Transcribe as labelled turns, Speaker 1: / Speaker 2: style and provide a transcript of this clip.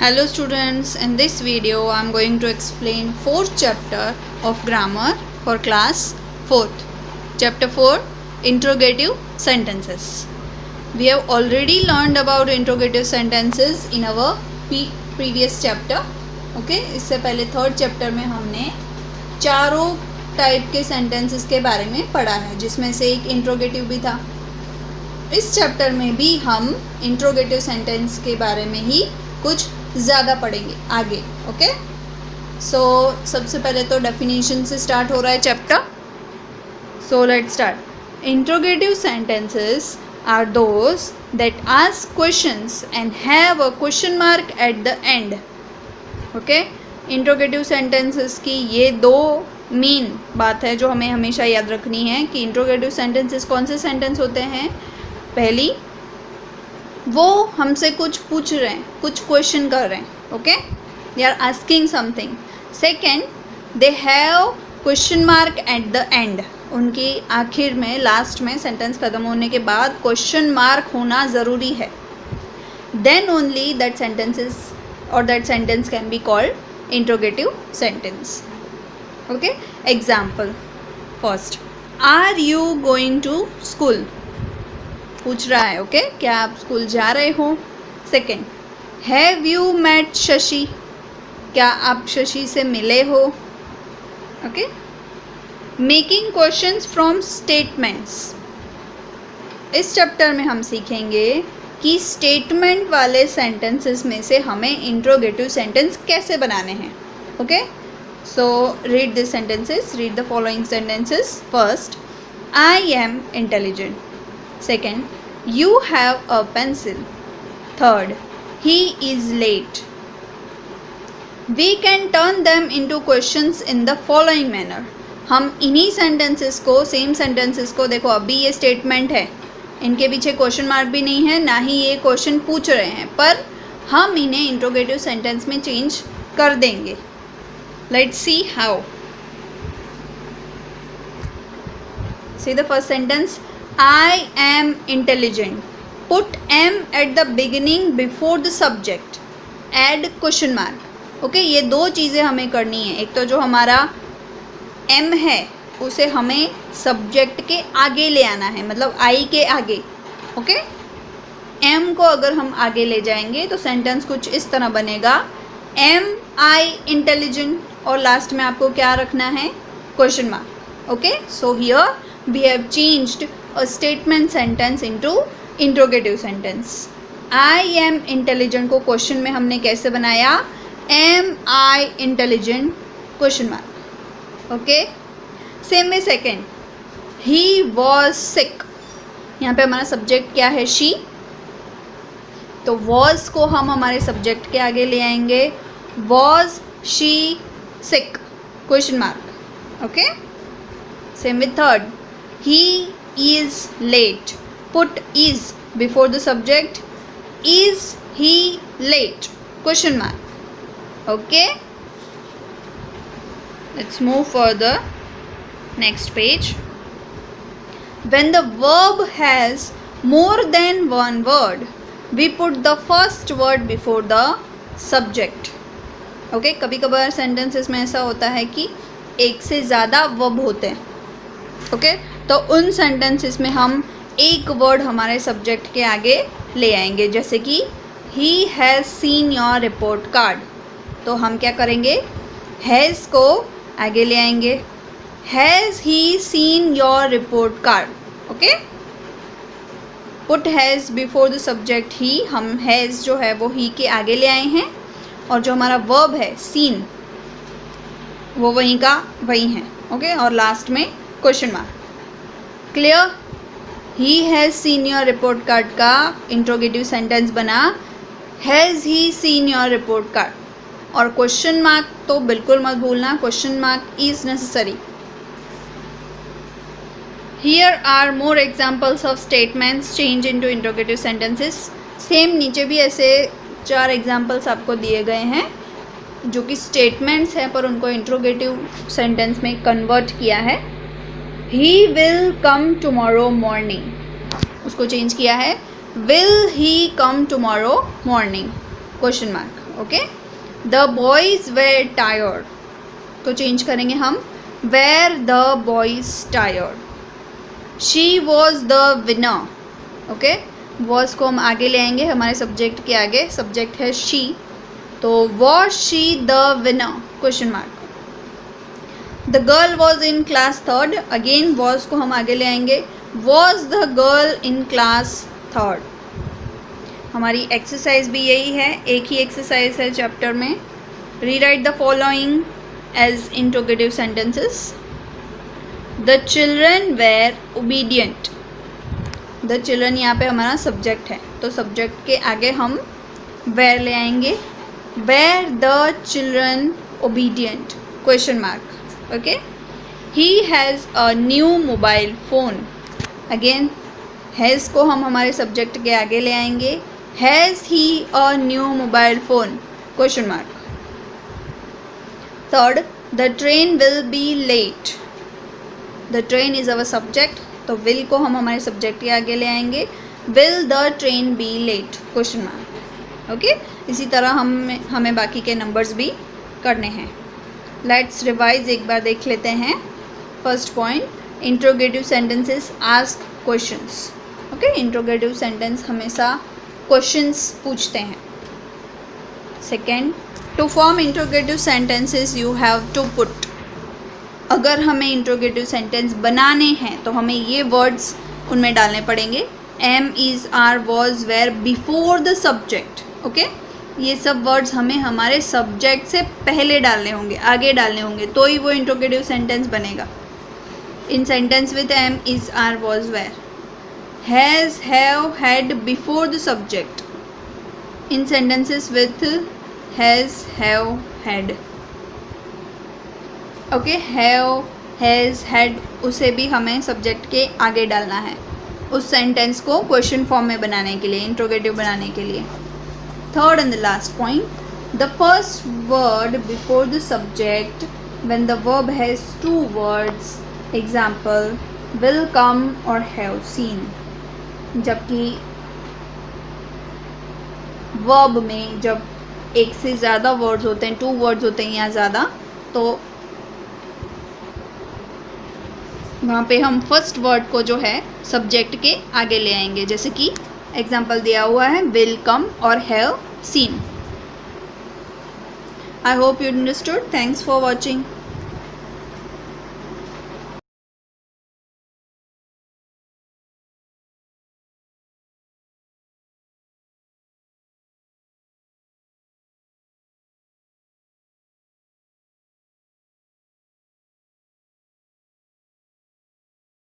Speaker 1: Hello students, in this video I am going to explain 4th chapter of grammar for class 4th. Chapter 4 Interrogative sentences. We have already learned about interrogative sentences in our previous chapter. Okay, इससे पहले 3rd chapter में हमने चारों type के sentences के बारे में पढ़ा है, जिसमें से एक interrogative भी था. इस चैप्टर में भी हम इंट्रोगेटिव सेंटेंस के बारे में ही कुछ ज़्यादा पढ़ेंगे आगे. ओके, सो सबसे पहले तो डेफिनेशन से स्टार्ट हो रहा है chapter. So let's start. Interrogative sentences are those that ask questions and have a question mark at the end. Okay, interrogative sentences की ये दो मेन बात है जो हमें हमेशा याद रखनी है कि इंट्रोगेटिव सेंटेंसेस कौन से सेंटेंस होते हैं. पहली, वो हमसे कुछ पूछ रहे हैं, कुछ क्वेश्चन कर रहे हैं. Okay, they are asking something. Second, they have question mark at the end. उनकी आखिर में, लास्ट में, सेंटेंस ख़त्म होने के बाद क्वेश्चन मार्क होना ज़रूरी है. देन ओनली दैट सेंटेंसेस और that sentence can be called interrogative sentence. Okay, example. First, are you going to school. पूछ रहा है. ओके, क्या आप स्कूल जा रहे हो. Second, have you met Shashi. क्या आप शशि से मिले हो. Okay, making questions from statements. इस चैप्टर में हम सीखेंगे कि स्टेटमेंट वाले सेंटेंसेस में से हमें इंट्रोगेटिव सेंटेंस कैसे बनाने हैं. Okay, so read this sentences. Read the following sentences. First, I am intelligent. Second, you have a pencil. Third, he is late. We can turn them into questions in the following manner. हम इन्हीं sentences को, same sentences को, देखो अभी ये statement है, इनके पीछे क्वेश्चन मार्क भी नहीं है, ना ही ये क्वेश्चन पूछ रहे हैं, पर हम इन्हें इंट्रोगेटिव सेंटेंस में चेंज कर देंगे. Let's see how. See the first sentence. I am intelligent. Put am at the beginning before the subject. Add question mark. Okay, ये दो चीज़ें हमें करनी है. एक तो जो हमारा am है उसे हमें सब्जेक्ट के आगे ले आना है, मतलब I के आगे. ओके, am को अगर हम आगे ले जाएंगे तो सेंटेंस कुछ इस तरह बनेगा. am I intelligent, और लास्ट में आपको क्या रखना है, question mark. Okay, so here we have changed a statement sentence into interrogative sentence. I am intelligent को क्वेश्चन में हमने कैसे बनाया, am I intelligent, question mark. Okay, same way second, he was sick. यहाँ पे हमारा सब्जेक्ट क्या है, she, तो was को हम हमारे सब्जेक्ट के आगे ले आएंगे. was she sick, question mark. Okay, same with third, he is late. Put is before the subject. Is he late, question mark. Okay, let's move further. Next page. When the verb has more than one word, we put the first word before the subject. Okay, कभी कभार sentences में ऐसा होता है कि एक से ज़्यादा वर्ब होते हैं. ओके, तो उन सेंटेंसेस में हम एक वर्ड हमारे सब्जेक्ट के आगे ले आएंगे. जैसे कि he has seen your report card, तो हम क्या करेंगे, हैज़ को आगे ले आएंगे. Has he seen your report card. Okay, put has before the subject he. हम हैज़ जो है वो ही के आगे ले आए हैं, और जो हमारा वर्ब है सीन वो वहीं का वहीं है. ओके, और लास्ट में question mark. Clear. He has seen your report card का इंट्रोगेटिव सेंटेंस बना, has he seen your report card. और क्वेश्चन मार्क तो बिल्कुल मत भूलना, question mark is necessary. Here are more examples of statements change into interrogative sentences. Same नीचे भी ऐसे 4 एग्जाम्पल्स आपको दिए गए हैं जो कि स्टेटमेंट्स हैं, पर उनको इंट्रोगेटिव सेंटेंस में कन्वर्ट किया है. He will come tomorrow morning, उसको चेंज किया है, will he come tomorrow morning, question mark. Okay. The boys were tired को चेंज करेंगे हम, were the boys tired. She was the winner, okay. Was को हम आगे ले आएंगे हमारे सब्जेक्ट के आगे, सब्जेक्ट है शी, तो was she the winner, question mark. The girl was in class third, again was को हम आगे ले आएंगे, was the girl in class third. हमारी एक्सरसाइज भी यही है, एक ही एक्सरसाइज है चैप्टर में। Rewrite the following as interrogative sentences. The children were obedient, the children यहाँ पे हमारा सब्जेक्ट है, तो सब्जेक्ट के आगे हम वेर ले आएंगे, were the children obedient, question mark, okay. He has a new mobile phone, again has को हम हमारे सब्जेक्ट के आगे ले आएंगे, has he a new mobile phone, question mark. Third, the train will be late, the train is our subject, तो will को हम हमारे सब्जेक्ट के आगे ले आएंगे, will the train be late, question mark, okay. इसी तरह हमें बाकी के नंबर्स भी करने हैं। लेट्स रिवाइज एक बार देख लेते हैं। First point, interrogative sentences ask questions, okay. Interrogative sentence हमेशा क्वेश्चंस पूछते हैं। Second, to form interrogative sentences you have to put, अगर हमें इंट्रोगेटिव सेंटेंस बनाने हैं तो हमें ये वर्ड्स उनमें डालने पड़ेंगे, am, is, are, was, were before the subject, okay. ये सब वर्ड्स हमें हमारे सब्जेक्ट से पहले डालने होंगे, आगे डालने होंगे, तो ही वो इंट्रोगेटिव सेंटेंस बनेगा। In sentence with am, is, are, was, were. Has, have, had before the subject, in sentences with has, have, had, okay. Has, have, had, उसे भी हमें सब्जेक्ट के आगे डालना है उस सेंटेंस को क्वेश्चन फॉर्म में बनाने के लिए, इंट्रोगेटिव बनाने के लिए। Third and the last point, the first word before the subject when the verb has two words, example will, come और हैव सीन, जबकि वर्ब में जब एक से ज़्यादा वर्ड्स होते हैं, टू वर्ड्स होते हैं या ज़्यादा, तो वहाँ पे हम फर्स्ट वर्ड को जो है सब्जेक्ट के आगे ले आएंगे, जैसे कि एग्जाम्पल दिया हुआ है विल, कम और have scene. I hope you understood. Thanks for watching.